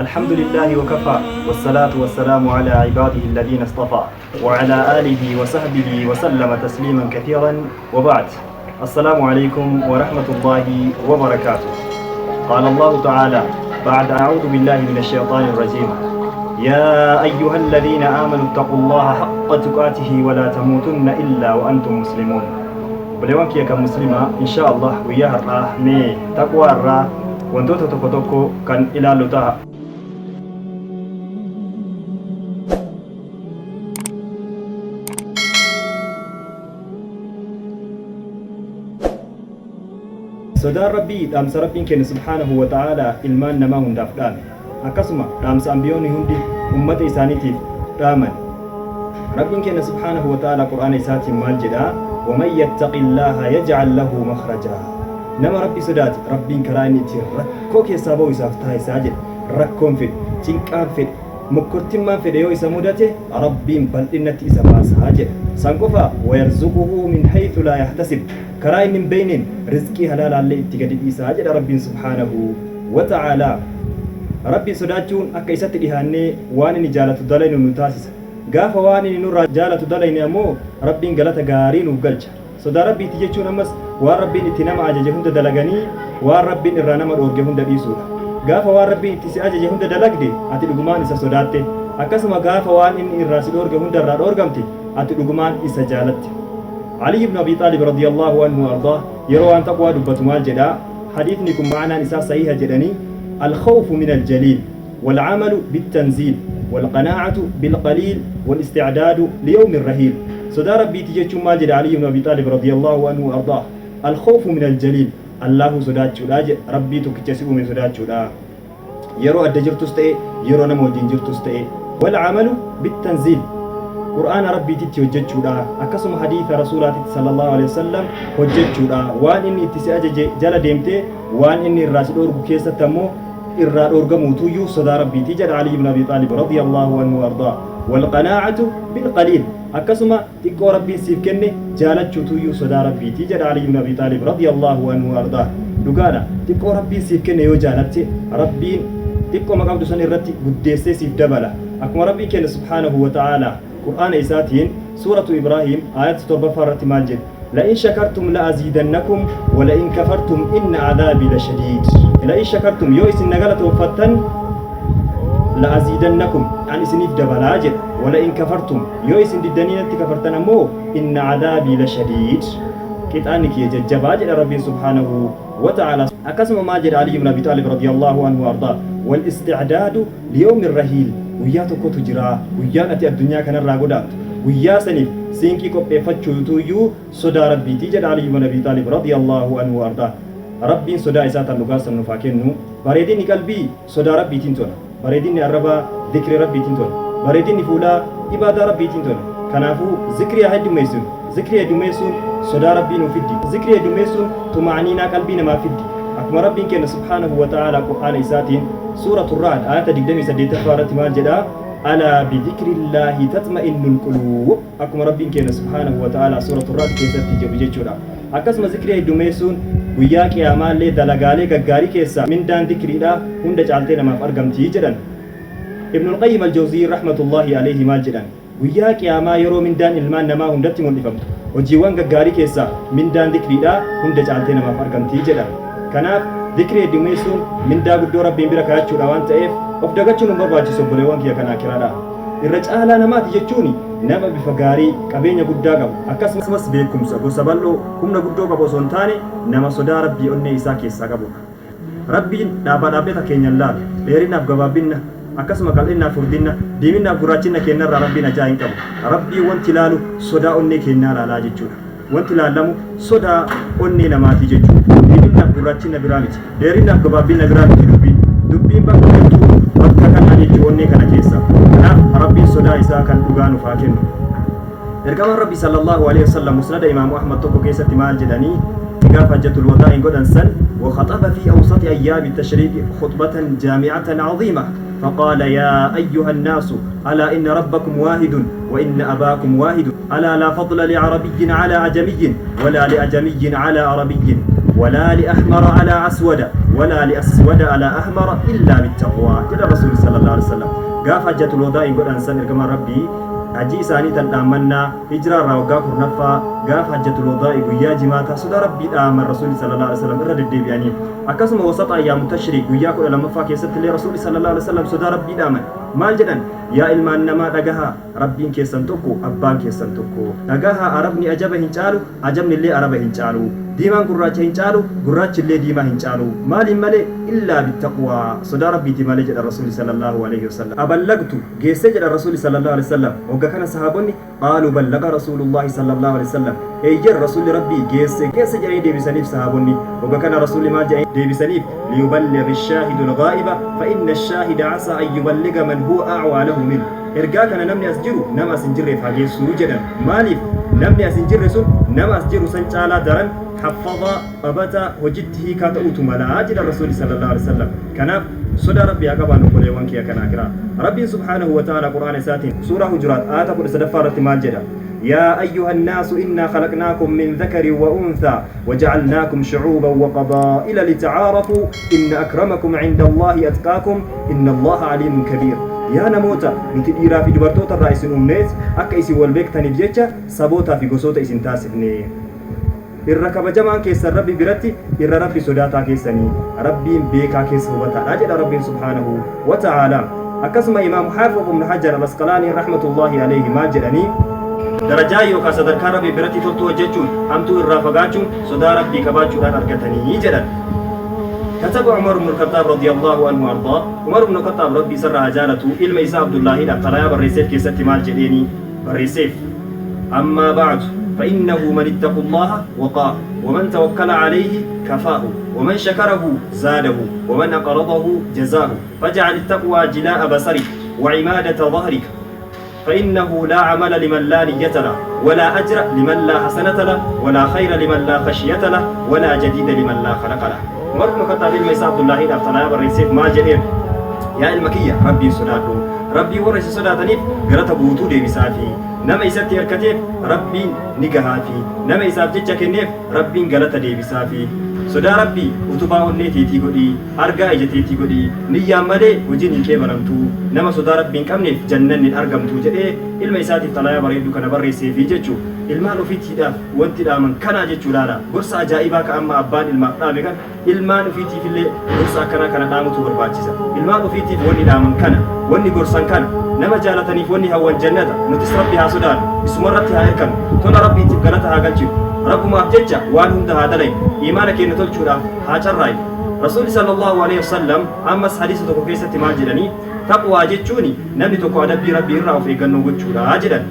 الحمد لله وكفى والصلاة والسلام على عباده الذين اصطفى وعلى آله وصحبه وسلم تسليما كثيرا وبعد. السلام عليكم ورحمة الله وبركاته. قال الله تعالى بعد أعوذ بالله من الشيطان الرجيم: يا أيها الذين آمنوا اتقوا الله حق تقاته ولا تموتن إلا وأنتم مسلمون. بلوان كيا كمسلمة إن شاء الله وياها الراه مي تقوى الراه وانتو تتوكو كان إلى لتاها. sodaa rabbii dhaamsa rabbiin kenne subhaanahu wa ta'ala ilmaan namaa hundaaf dhaame, akkasuma dhaamsa ambiyoonni hundi ummata isaaniitiif dhaaman. rabbiin kenne subhaanahu wa ta'ala qur'aana isaatiin maal jedhaa: waman yattaqillaha yaj'al lahu makhraja. nama rabbi sodaate rabbiin karaa inni ittiin rakkoo keessaa ba'u isaaf taasisaa jedhe. rakkoon fedhe, cinqaan fedhe, mokkortimmaan fedhe yoo isa mudate rabbiin bal'innatti isa baasaa jedhe. san qofa wayarzuquhu min haythu laa yahtasib, karaa inni hin beeyniin rizqii halaalaallee itti gadi dhiisaa jedha rabbiin subhaanahu wa ta'aalaa. rabbiin sodaachuun akka isatti dhihaannee waan inni jaalatu dalaynu nu taasisa. gaafa waan inni nurraa jaalatu dalayne ammoo rabbiin galata gaarii nuuf galcha. sodaa rabbiiti jechuun ammas waan rabbiin itti nama ajaje hunda dalaganii waan rabbiin irraa nama dhoorge hunda dhiisuudha. gaafa waan rabbiin itti si ajaje hunda dalagde ati dhugumaan isa sodaatte, akkasuma gaafa waan inni irraa si dhoorge hunda irraa dhoorgamte ati dhugumaan isa jaalatte. علي بن أبي طالب رضي الله عنه وأرضاه يروى أن تقوى دبة مال جدا حديثنكم معنا نساء صحيحة جدني: الخوف من الجليل والعمل بالتنزيل والقناعة بالقليل والاستعداد ليوم الرهيل. صدى ربي تجيش مال جدا علي بن أبي طالب رضي الله عنه وأرضاه. الخوف من الجليل الله صدى شراج ربي تكتسب من صدى شراج يروى الدجر تستئ يروى نمو جنجر تستئ. والعمل بالتنزيل قرآن ربي تتي وجدشودا أكسم حديث رسولات صلى الله عليه وسلم وجدشودا وان إني تساج جل ديمتي وان إني الراسل أورغو كيسة تمو إراد أورغمو تويو صدى ربي تجد علي بن أبي طالب رضي الله عنه وأرضاه. والقناعة بالقليل أكسم تكو ربي سيفكني جالتشو تويو صدى ربي تجد علي بن أبي طالب رضي الله عنه وأرضاه. دقانا تكو ربي سيفكني يو جالتي ربي تكو مقام دسان الرتي قديسي سيف دبلا أكما ربي كان سبحانه وتعالى قرآن إساتين سورة إبراهيم آيات 7 فرت ماجد: لئن شكرتم لأزيدنكم ولئن كفرتم إن عذابي لشديد. لئن شكرتم يو إسن نغلت وفتن لأزيدنكم يعني سنيف دبلاجد، ولئن كفرتم يو إسن ددنين كفرتن مو إن عذابي لشديد. كتانك يججباجد ربي سبحانه وتعالى. أكسم ماجد علي بن أبي طالب رضي الله عنه وأرضاه. والاستعداد ليوم الرهيل guyyaa tokkotu jira, guyyaan ati addunyaa kanarraa godaantu. guyyaa saniif siinqii qopheeffachuutuyyuu sodaa rabbiitii jedha Ali ibn Abi Talib radiyallahu anhu ardaa. rabbiin sodaa isaa tan dhugaa san nuuf haa kennu. bareedinni qalbii sodaa rabbiitiin tola, bareedinni arrabaa zikri rabbiitiin tola, bareedinni fuulaa ibaadaa rabbiitiin tola. kanaafuu zikri haa heddummeessuun, zikri heddummeessuun sodaa rabbii nuuf fiddi, zikri heddummeessuun tuma'aniinaa qalbii namaa fiddi. akkuma rabbiin kenna subhaanahu wa ta'ala qur'aana isaatiin سورة الرعد آية 28 فارت مال جدا: ألا بذكر الله تطمئن القلوب. أكم ربي كينا سبحانه وتعالى سورة الرعد كيسا تجيب جيتشورا. أكسم ذكري الدميسون وياك يا مال لي دلقالي غاري كيسا من دان ذكري لا هند جعلتنا ما فرقم تيجدا. ابن القيم الجوزي رحمة الله عليه مال جدا: وياك يا ما يرو من دان المان نما هندت ملفم وجيوان غاري كيسا من دان ذكري لا هند جعلتنا ما فرقم تيجدا. كناف ذكري الدميسون من دا قدو ربي بركة جودا وان تأيف وفدقاتشون مبرباجي سبولي وان كيا كنا كرادا. الرجال نمات جتشوني نما بفقاري كبينيا قدا قبو أكاسمس بيكم سبو سبالو كمنا قدو قبو سونتاني نما صدا ربي أني إساكي إساقبو. ربي نابا نابتا كينيا اللال بيرنا بقبابينا أكاسما قلنا فردنا ديمنا قراتنا كينا ربي نجاين قبو. ربي وانتلالو صدا أني كينا لالا جتشونا وانتلالمو صدا أني نماتي جتشونا ديمنا قراتنا برامج ديرنا بقبابينا برامج dubbiin bakka jirtu bakka kana jechuunni kana keessa. kanaaf rabbiin sodaa isaa kan dhugaa nuuf haa kennu. ergamaan rabbi sallallahu alaihi wasallam musnada imaamu ahmad tokko keessatti maal jedhanii gaafa hajjatul wadaa godhan san: وخطب في أوسط أيام التشريق خطبة جامعة عظيمة فقال: يا أيها الناس ألا إن ربكم واحد وإن أباكم واحد ألا لا فضل لعربي على عجمي ولا لأجمي على عربي ولا لأحمر على أسود ولا لأسود على أحمر إلا بالتقوى كده الرسول صلى الله عليه وسلم قاف حجة الوداع يقول أنسان كما ربي أجي إساني تنامنا هجرة راوقاف النفا قاف حجة الوداع ويا جماعة صدى ربي آمن الرسول صلى الله عليه وسلم إرد الديب يعني أكسم وسط أيام تشريك وياكل لما فاك يسد لي رسول صلى الله عليه وسلم صدى ربي آمن maal jedhan yaa ilmaan namaa dhagaha rabbiin keessan tokko abbaan keessan tokko dhagaha arabni ajaba hin caalu ajabni illee araba hin caalu diimaan gurraacha hin caalu gurraachi illee diimaa hin caalu maaliin malee illaa bittaqwaa sodaa rabbiiti malee jedha rasuuli sallallahu alaihi wasallam aballagtu geesse jedha rasuuli sallallahu alaihi wasallam hogga kana sahaabonni qaalu ballaga rasuulullahi sallallahu alaihi wasallam eeyyan rasuuli rabbii geesse jedhanii deebisaniif sahaabonni hogga kana rasuuli maal jedhanii deebisaniif liyuballigh ash-shaahidu al-ghaa'iba fa inna ash-shaahida 'asaa an yuballigha man huwa a'waa lahu minhu ergaa kana namni as jiru nama as hin jirreef hageessuu jedhan maaliif namni as hin jirre sun nama as jiru san caalaa daran حفظا أبتا وجدته كاتوت ملاجد الرسول صلى الله عليه وسلم كناف صدى ربي أقبان وقل يوانكي كناكرا ربي سبحانه وتعالى قرآن ساتين سورة هجرات قل سدفارة مالجدة يا أيها الناس إنا خلقناكم من ذكر وأنثى وجعلناكم شعوبا وقبائل لتعارفوا إن أكرمكم عند الله أتقاكم إن الله عليم كبير يا نموتا نتديرا في دبرتوتا الرئيس الأمنيت أكا إسي والبيك تنبجيتشا سبوتا في قصوتا إسن تاسفني irra kabajamaan keessan rabbi biratti irra rabbi sodaataa keessanii rabbiin beekaa keessa hubataadha jedha rabbiin subhaanahu wa ta'aala akkasuma imaamu haafiz ibn hajar al-asqalaani rahmatullahi alayhi maal jedhanii darajaa yookaan sadarkaa rabbi biratti toltuu hojjechuun hamtuu irraa fagaachuun sodaa rabbii qabaachuudhaan argatanii jedhan كتب عمر بن الخطاب رضي الله عنه وارضاه عمر بن الخطاب ربي سر جالته علم عيسى عبد الله الطلايا بالريسيف كيست مال جديني بالريسيف أما بعد فإنه من اتقى الله وقاه ومن توكل عليه كفاه ومن شكره زاده ومن أقرضه جزاه فاجعل التقوى جلاء بصرك وعمادة ظهرك فإنه لا عمل لمن لا نية له ولا أجر لمن لا حسنة له ولا خير لمن لا خشية له ولا جديد لمن لا خلق له عمر بن الخطاب الميسى عبد الله الأفتلاء بالريسيف ما جدير يا المكية ربي صداته ربي ورث صداتني غرت بوتو دي بسافي نما إساتي أركتيف ربي نجاهافي نما إساف جتشا كنيف ربي غلط دي بسافي صدا ربي وتبا ونيتي تيغودي أرجع إجتي تيغودي نيام مالي وجيني كبرمتو نما صدا ربي كمنيف جنن أرجمتو جدي إلما إساتي طلايا بريدو كنا بري سيفي جتشو ilmaan ofiitii dhaaf wanti dhaaman kana jechuudha gorsa ajaa'ibaa ka amma abbaan ilmaaf dhaame kan ilmaan ofiitiif illee gorsa akkana kana dhaamutu barbaachisa ilmaan ofiitiif wanni dhaaman kana wanni gorsan kana nama jaalataniif wanni hawwan jannata nutis rabbi haa sodaannu isumarratti haa hirkannu tola rabbiitiif galata haa galchinu rabbumaaf jecha waan hunda haa dalaynu imaana keenya tolchuudhaaf haa carraa'inu rasuulli sallallahu alaihi wasallam ammas hadiisa tokko keessatti maal jedhanii taqwaa jechuuni namni tokko adabbii rabbii irraa of eeggannoo gochuudha jedhan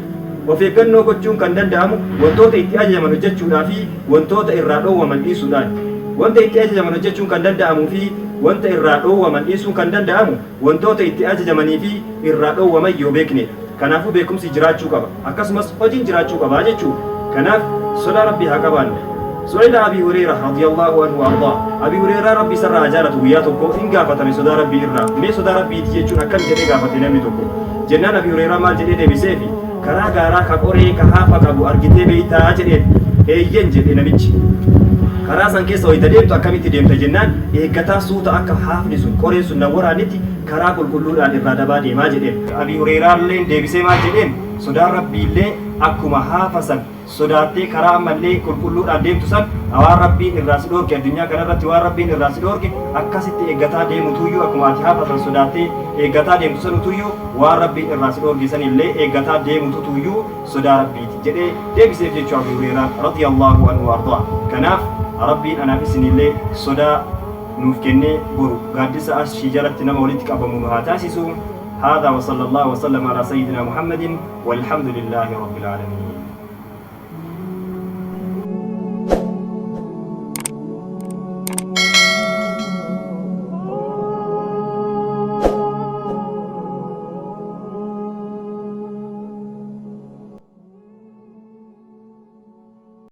of eeggannoo gochuun kan danda'amu wantoota itti ajajaman hojjechuudhaa fi wantoota irraa dhoowwaman dhiisuudhaan wanta itti ajajaman hojjechuun kan danda'amuu fi wanta irraa dhoowwaman dhiisuun kan danda'amu wantoota itti ajajamanii fi irraa dhoowwaman yoo beekne kanaafuu beekumsi jiraachuu qaba akkasumas hojiin jiraachuu qaba jechuu kanaaf sodaa rabbii haa qabaannu سئل أبي هريرة رضي الله عنه وأرضاه أبي هريرة ربي سر أجارته وياتكو إن قافتني صدا ربي إرى مي صدا ربي تيجون أكن جدي قافتني ميتكو جنان أبي هريرة ما جدي بسيفي karaa gaaraa ka qoree ka haafa qabu argitee beeytaa jedheen eeyyen jedhe namichi karaa san keessa hoyta deemtu akkamitti deemta jennaan eeggataa suuta akka haafni sun qoreen sun na waraanitti karaa qulqulluudhaan irraa dabaa deemaa jedheen abii hureeraallee deebisee maal jedheen sodaan rabbiillee akkuma haafa san sodaattee karaa ammallee qulqulluudhaan deemtu san waan rabbiin irraa si dhoorge addunyaa kanarratti waan rabbiin irraa si dhoorge akkasitti eeggataa deemutuyyuu akkuma ati haafa san sodaattee eeggataa deemtu sanutuyyuu waan rabbiin irraa si dhoorge sanillee eeggataa deemutuyyuu sodaa rabbiiti jedhee deebiseef jechuu abii hureeraa radiyallahu anhu wardaa kanaaf rabbiin anaaf isinillee sodaa nuuf kennee boru gaaddisa ashii jalatti nama walitti qabamu nu haa taasisu هذا وصلى الله وسلم على سيدنا محمد والحمد لله رب العالمين